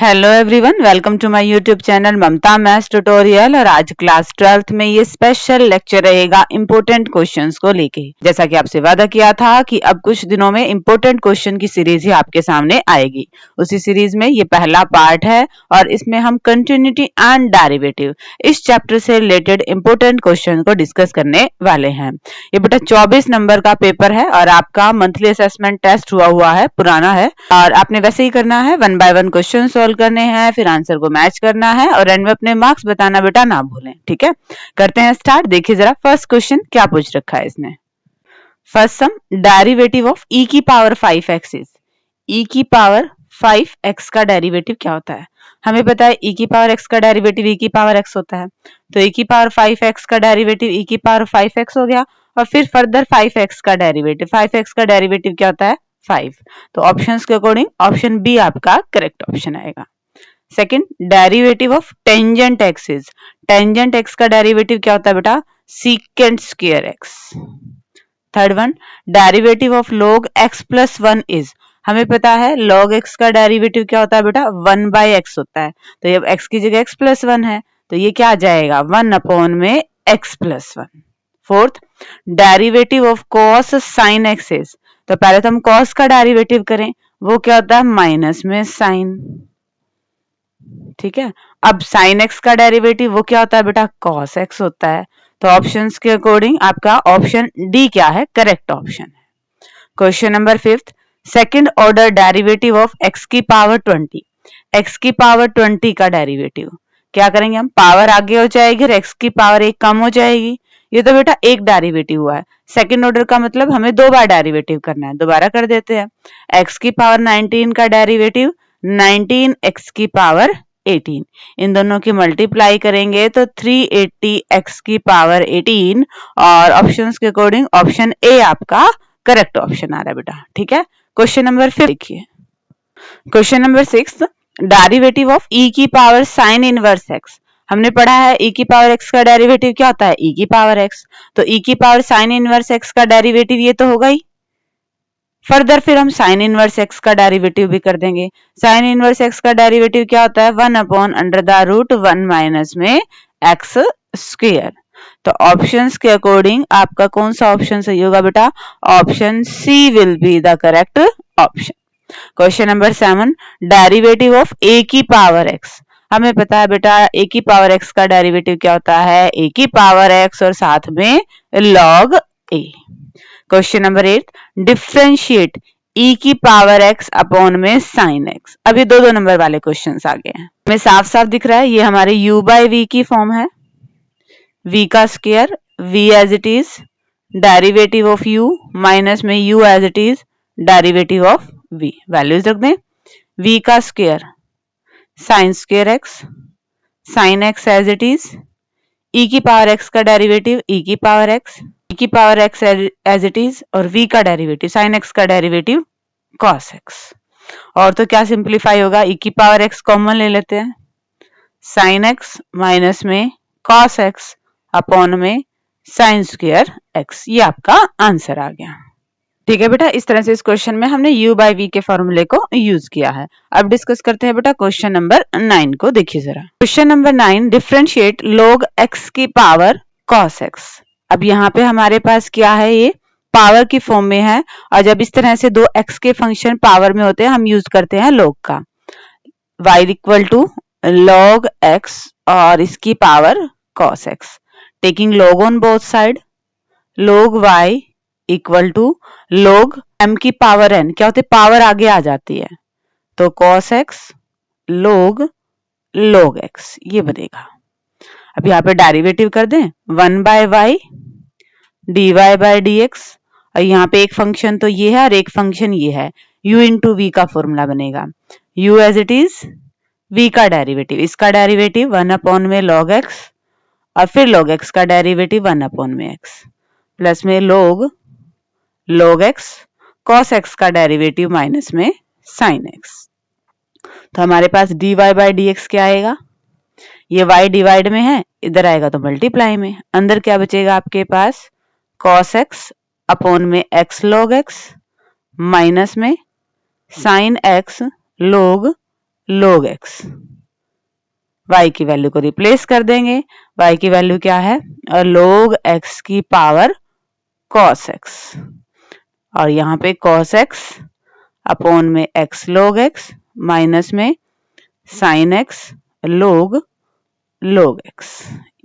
Hello everyone, welcome to my YouTube channel Mamta maths tutorial. और आज class 12th में ये स्पेशल लेक्चर रहेगा इंपॉर्टेंट क्वेश्चंस को लेके। जैसा कि आपसे वादा किया था कि अब कुछ दिनों में इंपॉर्टेंट क्वेश्चन की सीरीज ही आपके सामने आएगी। उसी सीरीज में ये पहला पार्ट है और इसमें हम कंटिन्यूटी एंड डेरिवेटिव इस चैप्टर से रिलेटेड इंपॉर्टेंट क्वेश्चन को डिस्कस करने वाले हैं। ये बेटा 24 नंबर का पेपर है और आपका मंथली असेसमेंट टेस्ट हुआ है, पुराना है, और आपने वैसे ही करना है। 1 बाय 1 क्वेश्चन सॉल्व करने हैं, फिर आंसर को मैच करना है और एंड में अपने मार्क्स बताना बेटा ना भूलें। ठीक है, करते हैं स्टार्ट। देखिए जरा फर्स्ट क्वेश्चन क्या पूछ रखा है इसने। First sum, derivative of e की पावर 5x इज। e की पावर 5x का डेरिवेटिव क्या होता है? हमें पता है e की पावर x का डेरिवेटिव e की पावर x होता है, तो e की पावर 5x का डेरिवेटिव e की पावर 5x हो गया और फिर फर्दर 5x का डेरिवेटिव, 5x का डेरिवेटिव क्या होता है? 5। तो ऑप्शंस के अकॉर्डिंग ऑप्शन बी आपका करेक्ट ऑप्शन आएगा। Second, derivative of tangent x is. Tangent x का डेरिवेटिव क्या होता है बेटा? Secant square x. Third one, derivative of log x plus 1 is. हमें पता है log x का डेरिवेटिव क्या होता है बेटा? 1 बाय x होता है, तो जब x की जगह x प्लस 1 है तो ये क्या आ जाएगा? 1 अपॉन में x plus 1। Fourth, derivative of cos sin x is. तो पहले तो हम cos का डेरिवेटिव करें, वो क्या होता है? माइनस में sin। ठीक है, अब sin x का डेरिवेटिव वो क्या होता है बेटा? cos x होता है। तो ऑप्शंस के अकॉर्डिंग आपका ऑप्शन डी क्या है? करेक्ट ऑप्शन है। Question number 5, second order derivative of x की पावर 20। x की पावर 20 का डेरिवेटिव क्या करेंगे हम? पावर आगे हो जाएगी और x की पावर एक कम हो जाएगी। ये तो बेटा एक डेरिवेटिव हुआ है, सेकंड ऑर्डर का मतलब हमें दो बार डेरिवेटिव करना है। दोबारा कर देते हैं। x की पावर 19 का डेरिवेटिव 19x की पावर 18, इन दोनों की मल्टीप्लाई करेंगे तो 380x की पावर 18 और ऑप्शंस के अकॉर्डिंग ऑप्शन ए आपका करेक्ट ऑप्शन आ रहा है बेटा। ठीक है, क्वेश्चन नंबर 5 देखिए। Question number 6, derivative of e की पावर साइन इनवर्स x। हमने पढ़ा है e की पावर x का डेरिवेटिव क्या होता है? e की पावर x। तो e की पावर साइन इनवर्स x का डेरिवेटिव ये तो होगा ही। फर्दर फिर हम साइन इनवर्स एक्स का डेरिवेटिव भी कर देंगे। साइन इनवर्स एक्स का डेरिवेटिव क्या होता है? 1 upon under the root 1 minus में एक्स स्क्वायर। तो ऑप्शंस के अकॉर्डिंग आपका कौन सा ऑप्शन सही होगा बेटा? Option C will be the correct option. Question number 7, derivative of ए की पावर एक्स। हमें पता है बेटा ए की पावर एक्स का डेरिवेटिव क्या होता है? ए की पावर एक्स और साथ में लॉग ए। क्वेश्चन नंबर 8, डिफरेंशिएट e की पावर x अपॉन में sin x। अभी दो नंबर वाले क्वेश्चंस आ गए हैं, हमें साफ साफ दिख रहा है ये हमारे u बाय v की फॉर्म है। v का square, v as it is, derivative of u minus में u as it is, derivative of v। Values रख दें। v का square sin square x, sin x as it is, e की power x का derivative e की power x, e की power x as it is, और v का derivative sin x का डेरिवेटिव cos x। और तो क्या सिंप्लीफाई होगा? e की पावर x कॉमन ले लेते हैं, sin x माइनस में cos x अपॉन में sin स्क्वायर x। ये आपका आंसर आ गया। ठीक है बेटा, इस तरह से इस क्वेश्चन में हमने u बाय v के फॉर्मूले को यूज किया है। अब डिस्कस करते हैं बेटा क्वेश्चन नंबर 9 को। देखिए जरा question number 9, differentiate log x की पावर cos x। अब यहाँ पे हमारे पास क्या है? ये पावर की फॉर्म में है और जब इस तरह से दो x के फंक्शन पावर में होते हैं हम यूज करते हैं log का। y equal to log x और इसकी power cos x, taking log on both side, log y equal to log m की पावर n। क्या होती है? पावर आगे आ जाती है, तो cos x log x ये बनेगा। अब यहाँ पे डेरिवेटिव कर दें, 1 by y dy by dx, और यहाँ पे एक फंक्शन तो ये है और एक फंक्शन ये है, u इंटू v का फॉर्मूला बनेगा। u as it is, v का डेरिवेटिव, इसका डेरिवेटिव 1 अपॉन में log x और फिर log x का डेरिवेटिव 1 अपॉन में x प्लस में log x, cos x का डेरिवेटिव माइनस में sin x। तो हमारे पास dy बाय dx क्या आएगा? ये y डिवाइड में है, इधर आएगा तो मल्टीप्लाई में, अंदर क्या बचेगा आपके पास? cos x अपॉन में x log x माइनस में sin x log log x। y की वैल्यू को रिप्लेस कर देंगे। y की वैल्यू क्या है? log x की पावर cos x, और यहाँ पे cos x अपॉन में x log x माइनस में sin x log x।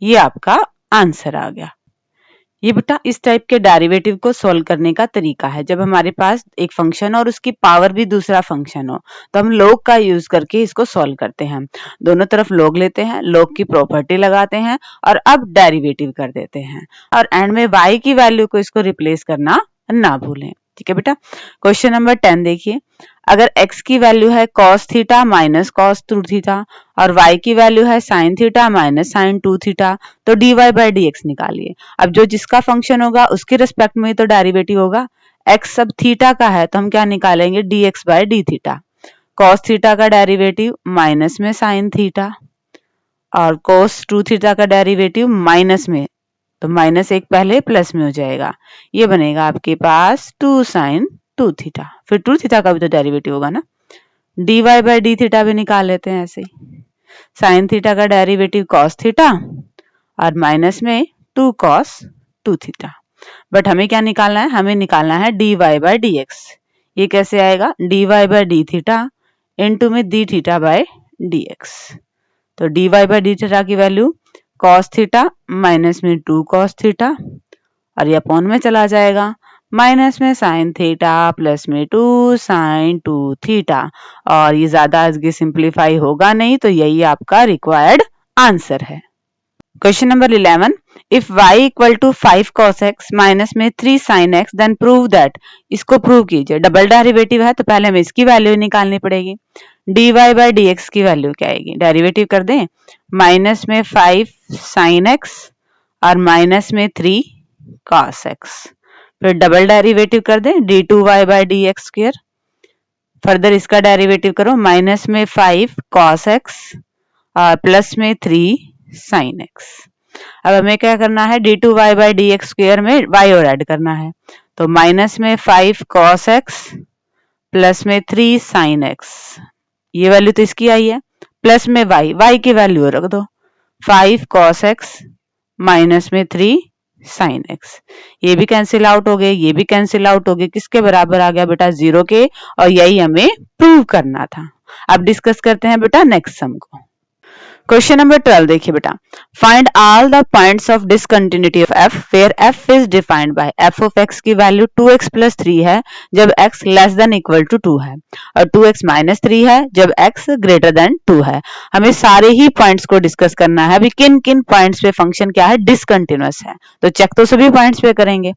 ये आपका आंसर आ गया। ये बेटा इस टाइप के डेरिवेटिव को सॉल्व करने का तरीका है। जब हमारे पास एक फंक्शन और उसकी पावर भी दूसरा फंक्शन हो तो हम log का यूज करके इसको सॉल्व करते हैं। दोनों तरफ log लेते हैं, log की प्रॉपर्टी लगाते हैं और अब डेरिवेटिव कर देते हैं, और एंड में y की वैल्यू को इसको रिप्लेस करना ना भूलें। ठीक है बेटा। क्वेश्चन नंबर 10 देखिए। अगर x की वैल्यू है cos theta minus cos 2 theta और y की वैल्यू है sin theta minus sin 2 theta, तो dy बाई dx निकालिए। अब जो जिसका फंक्शन होगा उसके रिस्पेक्ट में तो डेरिवेटिव होगा। x सब थीटा का है तो हम क्या निकालेंगे? dx by D theta. cos theta का डेरिवेटिव माइनस में sin थीटा और cos 2 थीटा का डेरिवेटिव माइनस में, तो माइनस एक पहले प्लस में हो जाएगा। ये बनेगा आपके पास 2 sin 2 थीटा। फिर 2 थीटा का भी तो डेरिवेटिव होगा ना, dy बाई डी थीटा भी निकाल लेते हैं ऐसे ही। sin थीटा का डेरिवेटिव cos थीटा और माइनस में 2 cos 2 थीटा। बट हमें क्या निकालना है? हमें निकालना है dy बाई dx। ये कैसे आएगा? dy by D theta into में डी थीटा बाई dx। तो dy बाई डी थीटा की वैल्यू cos थीटा माइनस में 2 cos थीटा और ये अपॉन में चला जाएगा, माइनस में sin थीटा प्लस में 2 sin 2 थीटा, और ये ज्यादा आगे सिंप्लीफाई होगा नहीं, तो यही आपका रिक्वायर्ड आंसर है। Question number 11। If y equal to 5 cos x minus में 3 sin x then prove that. इसको प्रूव कीजिए। डबल डेरिवेटिव है तो पहले हमें इसकी वैल्यू निकालनी पड़ेगी। dy बाई dx की वैल्यू क्या आएगी? डेरिवेटिव कर दें, माइनस में 5 sin x और माइनस में 3 cos x। फिर डबल डेरिवेटिव कर दें, d2y by dx square. Further इसका डेरिवेटिव करो, माइनस में 5 cos x और प्लस में 3 sin x। अब हमें क्या करना है? d2y बाई dx स्क्वायर में y और ऐड करना है, तो माइनस में 5 cos x प्लस में 3 sin x। ये वैल्यू तो इसकी आई है, प्लस में y की वैल्यू रख दो, 5 cos x माइनस में 3 sin x। ये भी कैंसिल आउट हो गए, ये भी कैंसिल आउट हो गए। किसके बराबर आ गया बेटा? 0 के, और यही हमें प्रूव करना था। अब डिस्कस करते हैं बेटा नेक्स्ट सम को। क्वेश्चन नंबर 12 देखिए बेटा। Find all the points of discontinuity of f where f is defined by f of x की वैल्यू 2x प्लस 3 है जब x less than equal to 2 है, और 2x माइनस 3 है जब x ग्रेटर देन 2 है। हमें सारे ही पॉइंट्स को डिस्कस करना है। अभी किन किन पॉइंट्स पे फंक्शन क्या है? डिसकंटिन्यूअस है, तो चेक तो सभी पॉइंट्स पे करेंगे।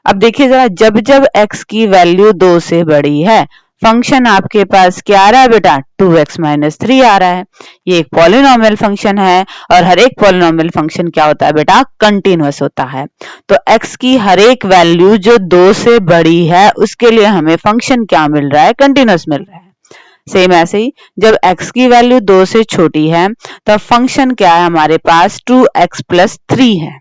अब देखिए जरा, जब जब x की वैल्यू 2 से बड़ी है फंक्शन आपके पास क्या आ रहा है बेटा? 2x माइनस 3 आ रहा है। ये एक पॉलिनोमियल फंक्शन है और हर एक पॉलिनोमियल फंक्शन क्या होता है बेटा? कंटीन्यूअस होता है। तो x की हर एक वैल्यू जो 2 से बड़ी है उसके लिए हमें फंक्शन क्या मिल रहा है? कंटीन्यूअस मिल रहा है। सेम ऐसे ही जब x की वैल्यू 2 से छोटी है तो फंक्शन क्या है हमारे पास? 2x प्लस 3 है।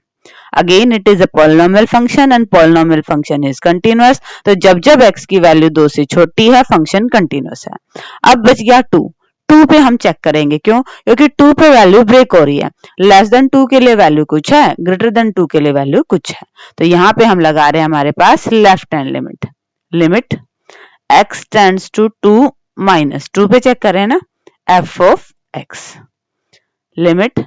Again it is a polynomial function and polynomial function is continuous। तो जब जब x की वैल्यू 2 से छोटी है फंक्शन कंटिन्यूअस है। अब बच गया 2 पे हम चेक करेंगे। क्यों? क्योंकि 2 पे वैल्यू ब्रेक हो रही है। लेस देन 2 के लिए वैल्यू कुछ है, ग्रेटर देन 2 के लिए वैल्यू कुछ है। तो यहाँ पे हम लगा रहे हैं हमारे पास left hand limit. Limit x tends to 2 minus 2 पे चेक करें ना, f of x। Limit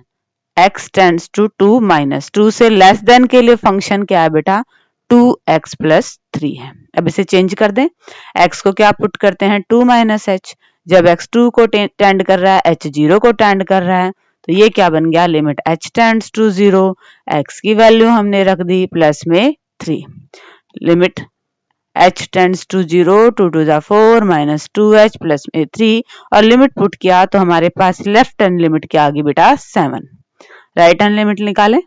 x tends to 2 minus 2 से लेस देन के लिए फंक्शन क्या है बेटा? 2x प्लस 3 है। अब इसे चेंज कर दें, x को क्या पुट करते हैं? 2 माइनस h। जब x 2 को टेंड कर रहा है, h 0 को टेंड कर रहा है, तो ये क्या बन गया? Limit h tends to 0, x की वैल्यू हमने रख दी प्लस में 3। Limit h tends to 0, 2 to the 4 minus 2h plus में 3, और लिमिट पुट किया तो हमारे पास लेफ्ट हैंड लिमिट क्या आ गई बेटा? 7। राइट हैंड लिमिट निकालें।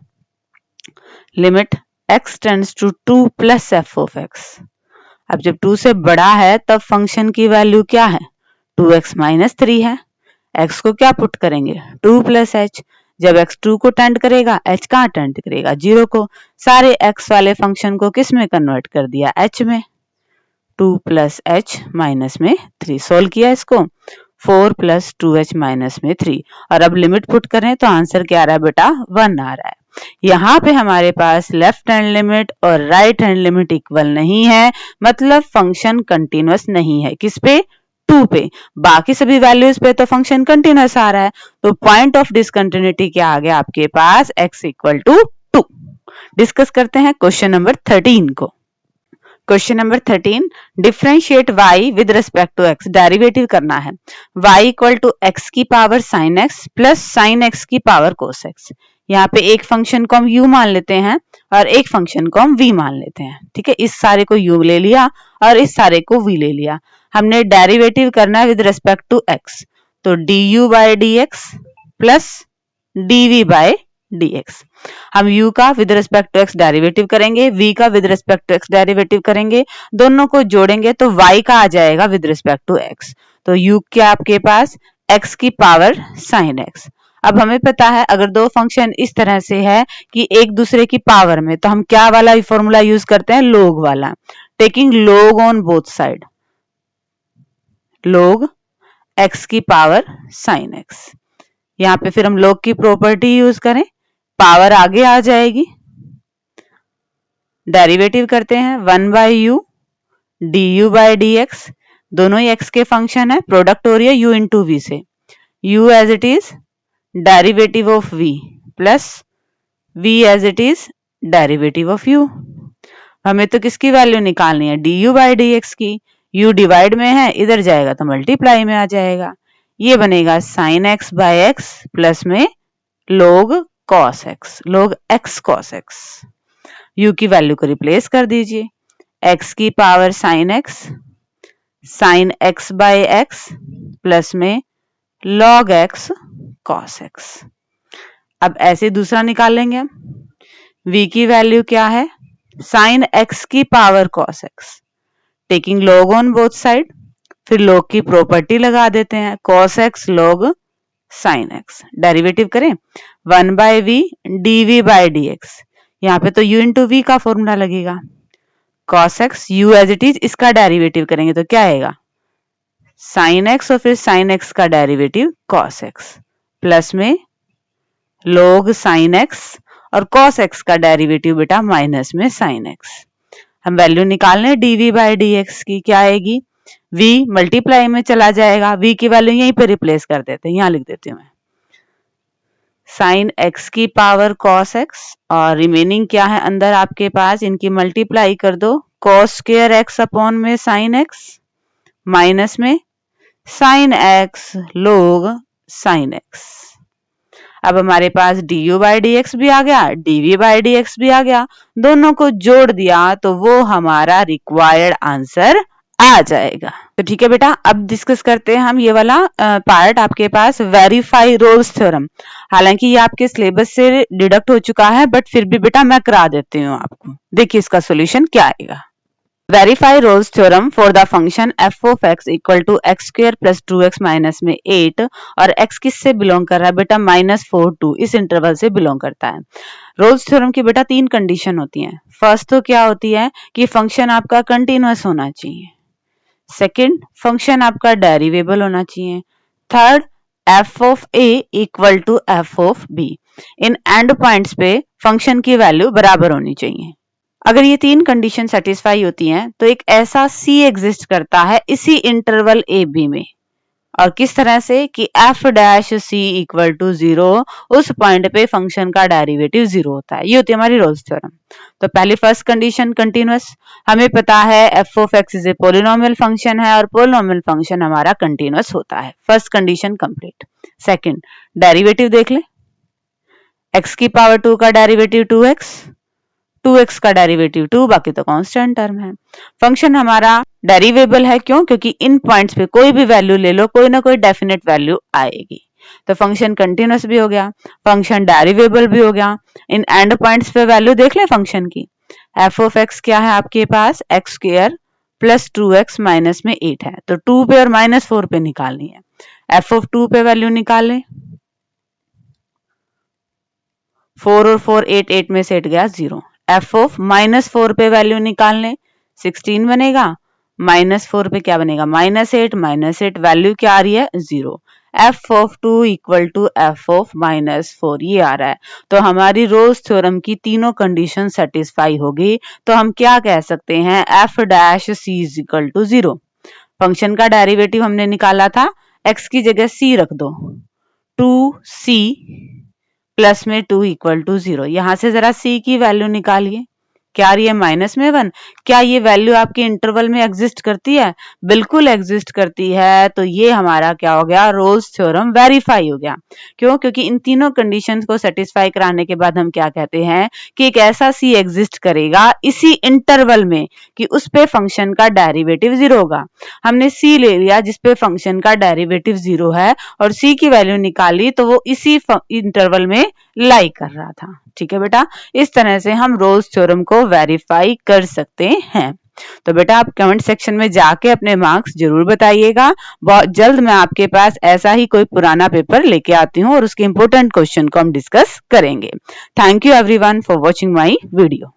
Limit x tends to 2 plus f of x। अब जब 2 से बड़ा है तब फंक्शन की वैल्यू क्या है? 2x माइनस 3 है। x को क्या पुट करेंगे? 2 प्लस h। जब x 2 को टेंड करेगा, h कहाँ टेंड करेगा? 0 को। सारे x वाले फंक्शन को किस में कन्वर्ट कर दिया? h में। 2 प्लस h माइनस में 3। सोल्व किया इसको, 4 प्लस 2h माइनस में 3। और अब लिमिट पुट करें तो आंसर क्या आ रहा है बेटा 1 आ रहा है। यहाँ पे हमारे पास लेफ्ट हैंड लिमिट और राइट हैंड लिमिट इक्वल नहीं है, मतलब फंक्शन कंटिन्यूअस नहीं है। किस पे? 2 पे। बाकी सभी वैल्यूज पे तो फंक्शन कंटिन्यूअस आ रहा है। तो पॉइंट ऑफ डिसकंटिन्यूटी क्या आ गया आपके पास? x equal to 2। डिस्कस करते हैं क्वेश्चन नंबर 13 को। Question number 13, differentiate y with respect to x। Derivative करना है। y इक्वल टू x की power sin x plus sin x की पावर cos x। यहाँ पे एक फंक्शन को हम u मान लेते हैं और एक फंक्शन को हम v मान लेते हैं। ठीक है, इस सारे को u ले लिया और इस सारे को v ले लिया। हमने डेरिवेटिव करना है विद रिस्पेक्ट टू x, तो du by dx plus dv by dx। हम u का with respect to x derivative करेंगे, v का with respect to x derivative करेंगे, दोनों को जोड़ेंगे तो y का आ जाएगा विद रिस्पेक्ट टू x। तो u क्या आपके पास? x की पावर sin x। अब हमें पता है अगर दो फंक्शन इस तरह से है कि एक दूसरे की पावर में, तो हम क्या वाला फॉर्मूला यूज करते हैं? log वाला। Taking log on both side, log x की पावर sin x। यहाँ पे फिर हम log की प्रॉपर्टी यूज करें, पावर आगे आ जाएगी। डेरिवेटिव करते हैं 1 by u du by dx। दोनों ही x के फंक्शन है, प्रोडक्ट हो रही है u इंटू वी से। u as it is derivative of v plus v as it is derivative of u। हमें तो किसकी वैल्यू निकालनी है? du बाय dx की। u डिवाइड में है, इधर जाएगा तो मल्टीप्लाई में आ जाएगा। ये बनेगा sin x by x plus में log cos x, log x cos x। u की वैल्यू को रिप्लेस कर दीजिए, x की power sin x by x plus में log x cos x। अब ऐसे दूसरा निकाल लेंगे हम। v की वैल्यू क्या है? sin x की power cos x। Taking log on both side, फिर log की प्रॉपर्टी लगा देते हैं, cos x log sin x। Derivative करें 1 by v dv by dx। यहाँ पे तो u इंटू वी का फॉर्मूला लगेगा। cos x u as it is, इसका डेरिवेटिव करेंगे तो क्या आएगा? sin x और फिर sin x का डेरिवेटिव cos x प्लस में log sin x और cos x का डेरिवेटिव बेटा माइनस में sin x। हम वैल्यू निकालने dv बाय dx की, क्या आएगी? v मल्टीप्लाई में चला जाएगा, v की वैल्यू यहीं पे रिप्लेस कर देते हैं, यहां लिख देती हूँ मैं sin x की पावर cos x और रिमेनिंग क्या है अंदर आपके पास? इनकी मल्टीप्लाई कर दो, cos स्क्वायर x अपॉन में sin x माइनस में sin x log sin x। अब हमारे पास du बाय dx भी आ गया, dv बाय dx भी आ गया, दोनों को जोड़ दिया तो वो हमारा रिक्वायर्ड आंसर आ जाएगा। तो ठीक है बेटा, अब डिस्कस करते हैं हम ये वाला पार्ट आपके पास वेरीफाई रोल्स थ्योरम। हालांकि ये आपके सिलेबस से डिडक्ट हो चुका है, बट फिर भी बेटा मैं करा देती हूँ आपको। देखिए इसका सॉल्यूशन क्या आएगा। Verify Rolle's theorem for the function f of x equal to x square plus 2x minus में 8 और x किससे बिलोंग कर रहा है बेटा? -4 2 इस इंटरवल से बिलोंग करता है। रोल्स थ्योरम की बेटा 3 कंडीशन होती हैं। फर्स्ट तो क्या होती है कि फंक्शन आपका कंटिन्यूअस होना चाहिए। सेकंड, फंक्शन आपका डेरिवेबल होना चाहिए। Third, f of a equal to f of b। इन एंड पॉइंट्स पे फंक्शन की वैल्यू बराबर होनी चाहिए। अगर ये 3 कंडीशन सेटिस्फाई होती हैं तो एक ऐसा c एग्जिस्ट करता है इसी इंटरवल ए बी में। और किस तरह से कि f dash c equal to 0, उस पॉइंट पे फंक्शन का डेरिवेटिव 0 होता है। ये होती है हमारी रोल्स थ्योरम। तो पहली फर्स्ट कंडीशन कंटिन्यूअस, हमें पता है f of x is a polynomial function है और पोलिनोमियल फंक्शन हमारा कंटिन्यूअस होता है। First condition complete. Second, derivative देख ले, x की पावर 2 का डेरिवेटिव 2x, 2x का डेरिवेटिव 2, बाकी तो कांस्टेंट टर्म है। फंक्शन हमारा डेरिवेबल है, क्यों? क्योंकि इन पॉइंट्स पे कोई भी वैल्यू ले लो, कोई ना कोई डेफिनेट वैल्यू आएगी। तो फंक्शन कंटिन्यूअस भी हो गया, फंक्शन डेरिवेबल भी हो गया। इन एंड पॉइंट्स पे वैल्यू देख ले फंक्शन की। f ऑफ x क्या है आपके पास? x square plus 2x minus में 8 है, तो 2 पे और -4 पे निकालनी है। f ऑफ 2 पे वैल्यू निकाल ले, 4 और 4 8, 8 में से 8 गया 0। f ऑफ -4 पे वैल्यू निकालने, 16 बनेगा, -4 पे क्या बनेगा, -8, -8 वैल्यू क्या आ रही है, 0। f of 2 equal to f of -4 ये आ रहा है। तो हमारी रोल्स थ्योरम की तीनों कंडीशन सेटिस्फाई होगी। तो हम क्या कह सकते हैं, f dash c is equal to 0। Function का डेरिवेटिव हमने निकाला था, x की जगह c रख दो, 2c प्लस में 2 इक्वल टू 0। यहां से जरा c की वैल्यू निकालिए, क्या आ रही है, -1। क्या ये वैल्यू आपके इंटरवल में एग्जिस्ट करती है, बिल्कुल एग्जिस्ट करती है। तो ये हमारा क्या हो गया, रोल्स थ्योरम वेरीफाई हो गया। क्यों, क्योंकि इन तीनों कंडीशंस को सेटिस्फाई कराने के बाद हम क्या कहते हैं कि एक ऐसा सी एग्जिस्ट करेगा इसी इंटरवल में कि उस पे फंक्शन का डेरिवेटिव 0 होगा। हमने सी ले लिया जिस पे फंक्शन का डेरिवेटिव 0 है और सी की वैल्यू निकाली तो वो इसी इंटरवल में लाई कर रहा था। ठीक है बेटा, इस तरह से हम रोल्स थ्योरम को वेरीफाई कर सकते हैं। तो बेटा आप कमेंट सेक्शन में जाके अपने मार्क्स जरूर बताइएगा। बहुत जल्द मैं आपके पास ऐसा ही कोई पुराना पेपर लेके आती हूँ और उसके इंपॉर्टेंट क्वेश्चन को हम डिस्कस करेंगे। Thank you everyone for watching my video.